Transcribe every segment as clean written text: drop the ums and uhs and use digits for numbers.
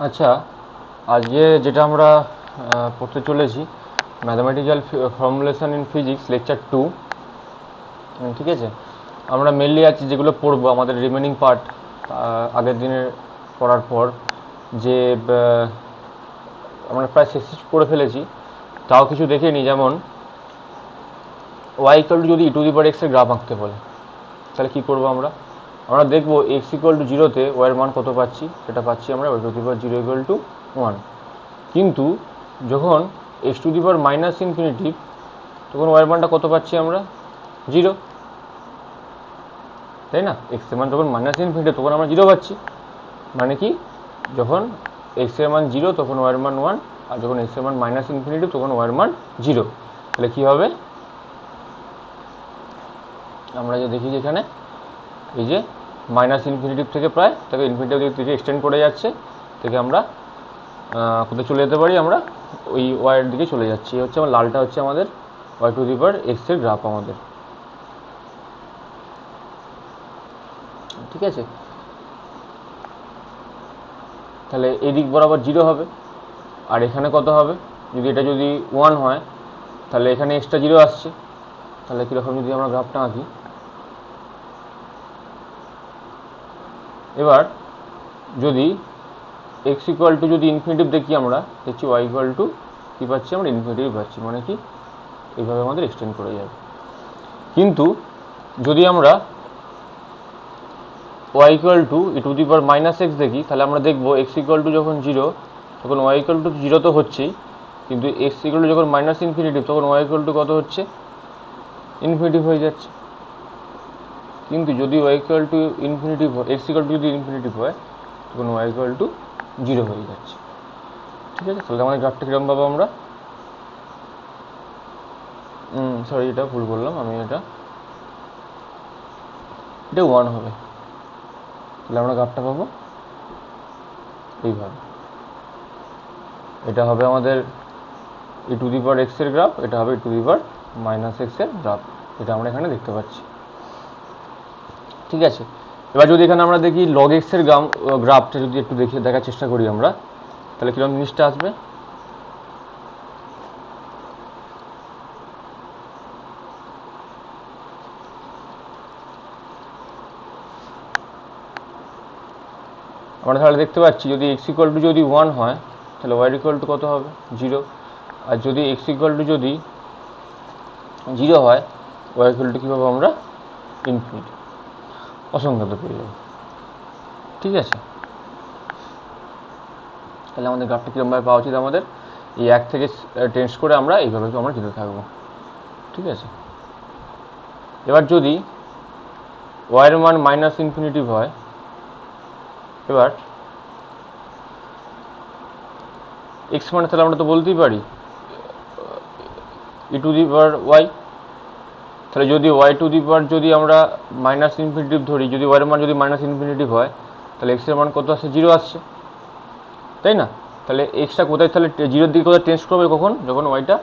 আচ্ছা, আজকে যেটা আমরা পড়তে চলেছি mathematical formulation in physics lecture 2। ঠিক আছে, আমরা মেনলি আজ যেগুলো পড়বো আমাদের রিমেনিং পার্ট আগের দিনের পড়ার পর যে আমরা প্রায় শেষ করে ফেলেছি, তাও কিছু দেখে নিই। যেমন ওয়াই ইকুয়াল টু যদি ই টু দি পাওয়ার এক্স এর গ্রাফ আঁকতে বলে, তাহলে কী করবো আমরা দেখবো এক্স ইকুয়াল টু জিরোতে ওয়াইয়ের মান কত পাচ্ছি, সেটা পাচ্ছি আমরা Y to the power zero equal to 1। কিন্তু যখন X to the power minus infinitive, তখন ওয়াইয়ের মানটা কত পাচ্ছি আমরা, 0, তাই না? এক্স এর মান যখন মাইনাস ইনফিনিটিভ তখন আমরা 0 পাচ্ছি। মানে কি, যখন এক্স এর মান 0 তখন ওয়াইয়ের মান 1, আর যখন এক্স এর মান মাইনাস ইনফিনিটিভ তখন ওয়াইয়ের মান 0। তাহলে কী হবে, আমরা যে দেখি যেখানে এই যে মাইনাস ইনফিনিটিভ থেকে প্রায় তাকে ইনফিনিটিভ থেকে এক্সটেন্ড করে যাচ্ছে, থেকে আমরা কোথায় চলে যেতে পারি, আমরা ওই ওয়াইয়ের দিকে চলে যাচ্ছি। এই হচ্ছে আমার লালটা হচ্ছে আমাদের Y to the power x এর গ্রাফ আমাদের। ঠিক আছে, তাহলে এই দিক বরাবর 0 হবে, আর এখানে কত হবে, যদি এটা যদি 1 হয় তাহলে এখানে এক্সট্রা 0 আসছে। তাহলে কীরকম যদি আমরা গ্রাফটা আঁকি, এবার যদি এক্স ইকুয়াল টু যদি ইনফিনিটিভ দেখি, আমরা দেখছি ওয়াই ইকুয়াল টু কী পাচ্ছি, আমরা ইনফিনিটিভ পাচ্ছি। মানে কি, এইভাবে আমাদের এক্সটেন্ড করে যাবে। কিন্তু যদি আমরা Y equal to E to the power minus X দেখি, তাহলে আমরা দেখবো এক্স ইকুয়াল টু যখন 0 তখন ওয়াই ইকুয়াল টু 0 তো হচ্ছেই, কিন্তু এক্স ইকুয়াল টু যখন মাইনাস ইনফিনিটিভ তখন ওয়াই ইকুয়াল টু কত হচ্ছে, ইনফিনিটিভ হয়ে যাচ্ছে। কিন্তু যদি ওয়াই ইকুয়াল টু ইনফিনিটিভ হয়, এক্স ইকুয়াল টু যদি ইনফিনিটিভ হয় তখন ওয়াই ইকুয়াল টু 0 হয়ে যাচ্ছে। ঠিক আছে, তাহলে আমাদের গ্রাফটা কীরকম পাবো আমরা, সরি এটা ভুল করলাম আমি, এটা 1 হবে। তাহলে আমরা গ্রাফটা পাবো এইভাবে। এটা হবে আমাদের e to the power x এর গ্রাফ, এটা হবে e to the power minus x এর গ্রাফ, এটা আমরা এখানে দেখতে পাচ্ছি। ঠিক আছে, এবার যদি এখানে আমরা দেখি লগ এক্স এর গ্রাফটা যদি একটু দেখার চেষ্টা করি আমরা, তাহলে কীরকম জিনিসটা আসবে। আমরা তাহলে দেখতে পাচ্ছি যদি এক্স ইকুয়াল টু যদি 1 হয় তাহলে ওয়াই ইকুয়াল টু কত হবে, 0। আর যদি এক্স ইকুয়াল টু যদি 0 হয় ওয়াই ইকুয়াল টু কী পাবো আমরা, ইনফিনিটি, অসংখ্যাত পেয়ে যাবো। ঠিক আছে, তাহলে আমাদের গ্রাফটা কীরকমভাবে পাওয়া উচিত, আমাদের এই 1 থেকে টেন্স করে আমরা এইভাবে আমরা যেতে থাকবো। ঠিক আছে, এবার যদি ওয়াইয়ের মান মাইনাস ইনফিনিটিভ হয়, এবার এক্স মানে তাহলে আমরা তো বলতেই পারি ই টু দি পাওয়ার ওয়াই। তাহলে যদি ওয়াই টু দি পাওয়ার যদি আমরা মাইনাস ইনফিনিটিভ ধরি, যদি ওয়াইয়ের মান যদি মাইনাস ইনফিনিটিভ হয় তাহলে এক্সের মান কত আসছে, 0 আসছে, তাই না? তাহলে এক্সটা কোথায়, তাহলে 0-র দিকে কোথায় টেন্স করবে, কখন, যখন ওয়াইটা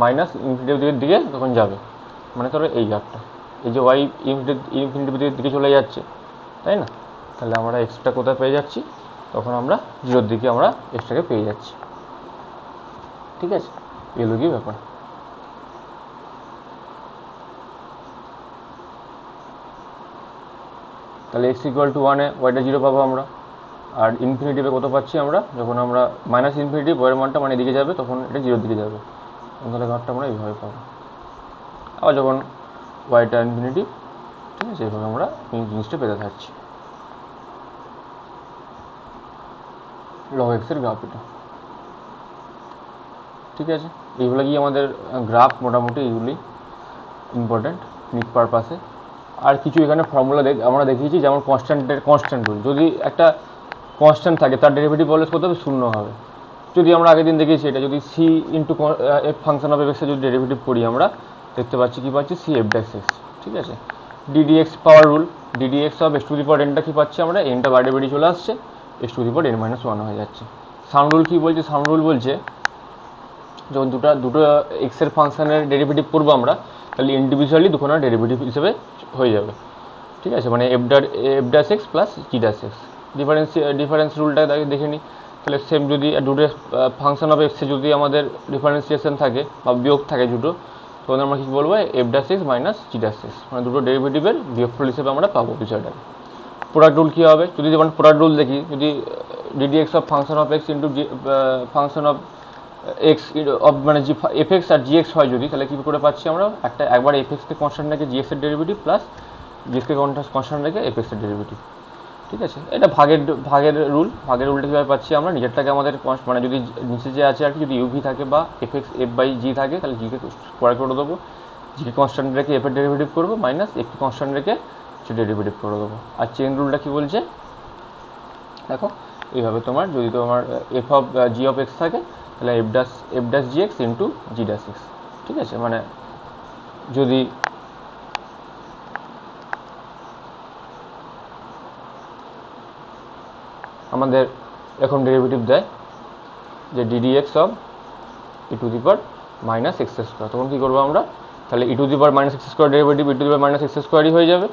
মাইনাস ইনফিনিটিভের দিকে তখন যাবে। মানে ধরো এই গ্রাফটা, এই যে ওয়াই ইনফিনিটিভের দিকে চলে যাচ্ছে, তাই না? তাহলে আমরা এক্সটা কোথায় পেয়ে যাচ্ছি, তখন আমরা 0-র দিকে আমরা এক্সটাকে পেয়ে যাচ্ছি। ঠিক আছে, এগুলো কি ব্যাপার। তাহলে এক্স ইকুয়াল টু 1-এ ওয়াইটা 0 পাবো আমরা, আর ইনফিনিটিভে কত পাচ্ছি আমরা, যখন আমরা মাইনাস ইনফিনিটিভ ওয়াইয়ের মানটা মানে এদিকে যাবে তখন এটা 0-র দিকে যাবে, তাহলে ঘরটা আমরা এইভাবে পাবো। আবার যখন ওয়াইটা ইনফিনিটিভ, ঠিক আছে, এইভাবে আমরা এই জিনিসটা পেতে থাকছি। লগ এক্সের গ্রাফ এটা। ঠিক আছে, এইগুলো কি আমাদের গ্রাফ, মোটামুটি এইগুলি ইম্পর্ট্যান্ট নিট পারপাসে। আর কিছু এখানে ফর্মুলা আমরা দেখিয়েছি, যেমন কনস্ট্যান্ট রুল, যদি একটা কনস্ট্যান্ট থাকে তার ডেরিভেটিভ অলওয়েজ কত হবে, 0 হবে। যদি আমরা আগের দিন দেখেছি এটা, যদি C into F function of এক্সের যদি ডেরিভেটিভ করি আমরা দেখতে পাচ্ছি কী পাচ্ছি, সি এফ ড্যাশ এক্স। ঠিক আছে, d d x power rule, d d x of x to the power এনটা কী পাচ্ছি আমরা, এনটা বাইরে বেরিয়ে চলে আসছে, x to the power n minus 1 হয়ে যাচ্ছে। সাম রুল কী বলছে, সাম রুল বলছে যখন দুটো এক্সের ফাংশনের ডেরিভেটিভ করবো আমরা, তাহলে ইন্ডিভিজুয়ালি দুখানা ডেরিভেটিভ হিসেবে হয়ে যাবে। ঠিক আছে, মানে এফ ড্যাশ এক্স প্লাস জি ড্যাশ এক্স। ডিফারেন্স রুলটা দেখে নিই, তাহলে সেম যদি দুটো ফাংশন অফ এক্সে যদি আমাদের ডিফারেন্সিয়েশন থাকে বা বিয়োগ থাকে দুটো, তখন আমরা কী বলবো এফ ড্যাশ এক্স মাইনাস জি ড্যাশ এক্স, মানে দুটো ডেরিভেটিভের বিয়োগফল হিসেবে আমরা পাবো বিষয়টা। প্রোডাক্ট রুল কী হবে, যদি যেমন প্রোডাক্ট রুল দেখি, যদি DD x of function of x into function of x of মানে জি এফ এক্স আর জি এক্স হয় যদি, তাহলে কী করে পাচ্ছি আমরা একবার এফ এক্সকে কনস্ট্যান্ট রেখে জি এক্সের ডেরিভেটিভ প্লাস জি এক্সকে কনস্ট্যান্ট রেখে এফ এক্সের ডেরিভেটিভ। ঠিক আছে, এটা ভাগের রুলটা কীভাবে পাচ্ছি আমরা, নিজেরটাকে আমাদের মানে যদি নিচে যে আছে আর কি, যদি ইউভি থাকে বা এফ এক্স এফ বাই জি থাকে, তাহলে জিকে স্কোয়ার করে দেবো, জিকে কনস্ট্যান্ট রেখে এফের ডেরিভেটিভ করবো, মাইনাস এফকে কনস্ট্যান্ট রেখে ডেরিভেটিভ করে দেবো। আর চেইন রুলটা কী বলছে দেখো, এইভাবে তোমার যদি তোমার f of g of x থাকে, তাহলে f dash g x into g dash x. ঠিক আছে, মানে যদি আমাদের এখন ডেরিভেটিভ দেয় যে d d x of e to the power minus x square, তখন কী করবো আমরা, তাহলে e to the power minus x square derivative e to the power minus x স্কোয়ারই হয়ে যাবে,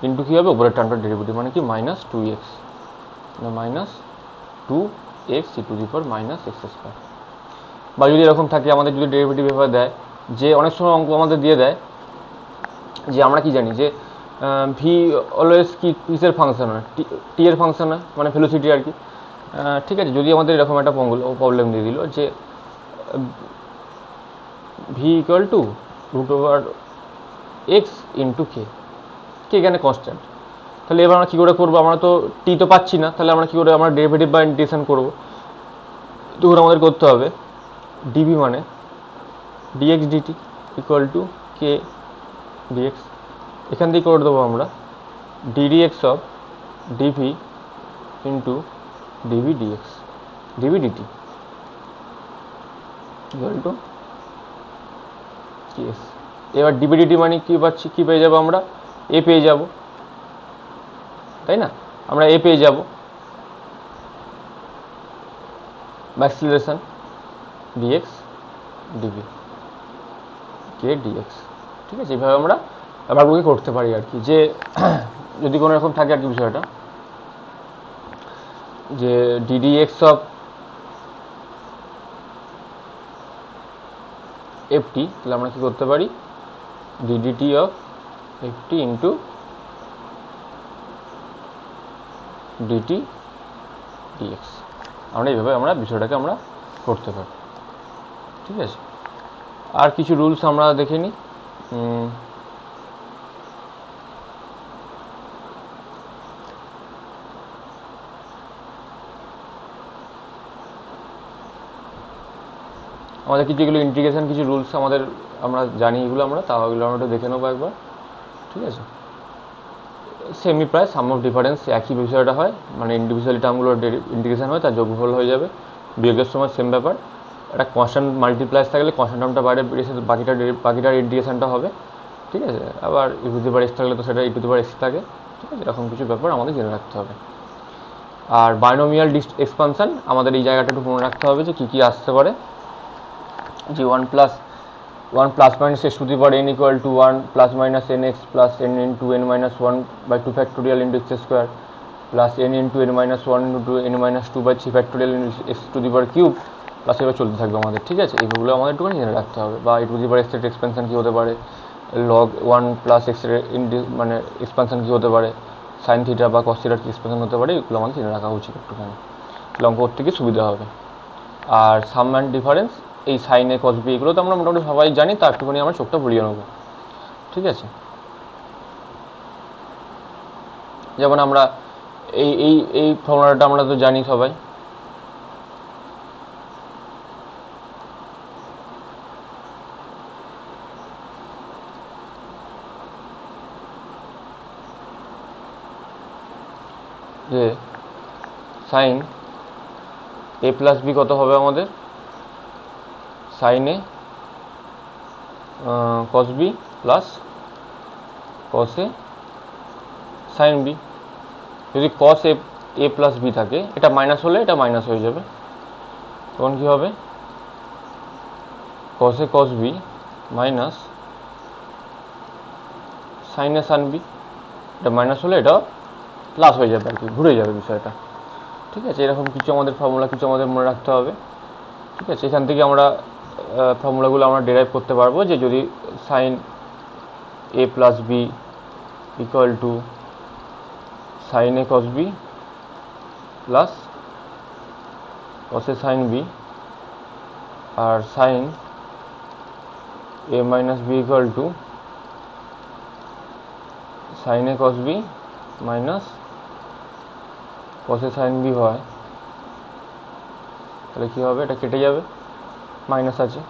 ইন্টু কী হবে উপরের টার্মটার ডেরিভেটিভ, মানে কি minus two X, minus two X E to the power minus x square. বা যদি এরকম থাকে আমাদের যদি ডেরিভেটিভ এভাবে দেয়, যে অনেক সময় অঙ্ক আমাদের দিয়ে দেয় যে আমরা কি জানি যে ভি অলওয়েজ কিসের ফাংশন হয়, টি এর ফাংশন হয়, মানে ভেলোসিটি আর কি। ঠিক আছে, যদি আমাদের এরকম একটা প্রবলেম দিয়ে দিল যে v equal to root over x into k, k এখানে কনস্ট্যান্ট, তাহলে এবার আমরা কী করে করবো, আমরা তো টি তো পাচ্ছি না, তাহলে আমরা কী করে আমরা ডেরিভেটিভ বা ইন্টিগ্রেশন করবো, তখন আমাদের করতে হবে ডিভি মানে DX DT equal to K DX, এখান থেকে করে দেবো আমরা DD x of DV into DV DX DV DT equal to KS. এবার ডিভি ডিটি মানে কী পাচ্ছি, কী পেয়ে যাবো আমরা, এ পেয়ে যাব, তাই না, আমরা এ পেয়ে যাব অ্যাক্সিলারেশন ডিএক্স ডিভি কে ডিএক্স। ঠিক আছে, এইভাবে আমরা ভাগগুলোকে করতে পারি আর কি, যে যদি কোনো রকম থাকে আর কি বিষয়টা, যে ডিডি এক্স অফ এফটি, তাহলে আমরা কী করতে পারি DDT of FT into DT DX, আমরা এইভাবে আমরা বিষয়টাকে আমরা করতে পারি। ঠিক আছে, আর কিছু রুলস আমরা দেখে নিই। আমাদের কিছু এগুলো ইন্টিগ্রেশন কিছু রুলস আমাদের আমরা জানি, এগুলো আমরা এগুলো আমরা একটু দেখে নেবো একবার। ঠিক আছে, সেমি প্রায় সাম অফ ডিফারেন্স একই বিষয়টা হয়, মানে ইন্ডিভিজুয়ালি টার্মগুলোর ইন্টিগ্রেশন হয়, তার যোগফল হয়ে যাবে, বিয়োগের সময় সেম ব্যাপার, একটা কনস্ট্যান্ট মাল্টিপ্লাস থাকলে কনস্ট্যান্ট টার্মটা বাইরে বেরিয়েছে, বাকিটার ইন্টিগ্রেশনটা হবে। ঠিক আছে, আবার ই টু দি পাওয়ার এক্স থাকলে তো সেটা ই টু দি পাওয়ার এক্স থাকে। ঠিক আছে, এরকম কিছু ব্যাপার আমাদের জেনে রাখতে হবে। আর বাইনোমিয়াল এক্সপানশন আমাদের এই জায়গাটা একটু মনে রাখতে হবে যে কী কী আসতে পারে, যে one plus minus X to the power N equal to one plus minus N X plus N into N minus one by two factorial into X square plus N into N minus one into N minus two by three factorial X to the power cube, plus এবার চলতে থাকবে আমাদের। ঠিক আছে, এইগুলো আমাদের একটুখানি জেনে রাখতে হবে। বা ই টু দি পাওয়ার এক্সের এক্সপেনশন কী হতে পারে, লগ ওয়ান প্লাস এক্সের মানে এক্সপেনশন কী হতে পারে, সাইন থিটা বা কস থিটার কী এক্সপেনশন হতে পারে, এগুলো আমাদের জেনে রাখা উচিত একটুখানি, অঙ্ক করতে গিয়ে সুবিধা হবে। আর সাম অ্যান্ড ডিফারেন্স, এই সাইনে কস বি, এগুলো তো আমরা মোটামুটি সবাই জানি, তা একটুখানি আমরা চোখটা ভুলিয়ে নেবো। ঠিক আছে, যেমন আমরা এই এই এই ফর্মুলাটা আমরা তো জানি সবাই, যে সাইন এ প্লাস বি কত হবে আমাদের, sign A cos B plus cos A sign B. যদি কস এ প্লাস বি থাকে, এটা মাইনাস হলে এটা মাইনাস হয়ে যাবে, তখন কী হবে কস এ কস বি মাইনাস সাইন এ সাইন বি, এটা মাইনাস হলে এটা প্লাস হয়ে যাবে আর কি, ঘুরে যাবে বিষয়টা। ঠিক আছে, এরকম কিছু আমাদের ফর্মুলা কিছু আমাদের মনে রাখতে হবে। ঠিক আছে, এখান থেকে আমরা ফর্মুলাগুলো আমরা ডেরাইভ করতে পারবো যে যদি sine A plus B equal to sine A cos B plus cos A sine B, আর sine A minus B equal to sine A cos B minus cos A sine B হয়, তাহলে কী হবে, এটা কেটে যাবে, মাইনাস আছে,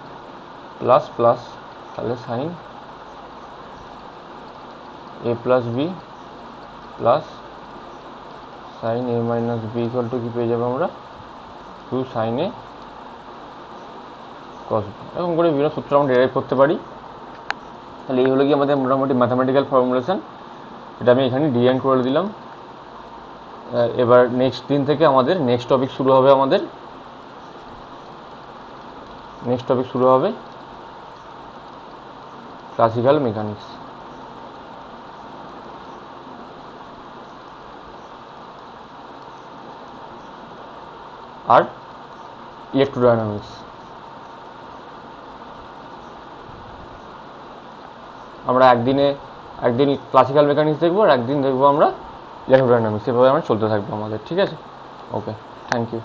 প্লাস প্লাস, তাহলে sine A plus B plus sine A minus B equal to কী পেয়ে যাবো আমরা, two sine A cos B. এরকম করে বিভিন্ন সূত্র আমরা ডেরাইভ করতে পারি। তাহলে এই হলো কি আমাদের মোটামুটি ম্যাথামেটিক্যাল ফর্মুলেশন, এটা আমি এখানে ডিজাইন করে দিলাম। এবার নেক্সট দিন থেকে আমাদের নেক্সট টপিক শুরু হবে ক্লাসিক্যাল মেকানিক্স। আর ইলেকট্রোডাইনামিক্স। আমরা একদিন ক্লাসিক্যাল মেকানিক্স দেখবো আর একদিন দেখবো আমরা ইলেকট্রোডাইনামিক্স, এভাবে আমরা চলতে থাকবো আমাদের। ঠিক আছে, ওকে, থ্যাংক ইউ।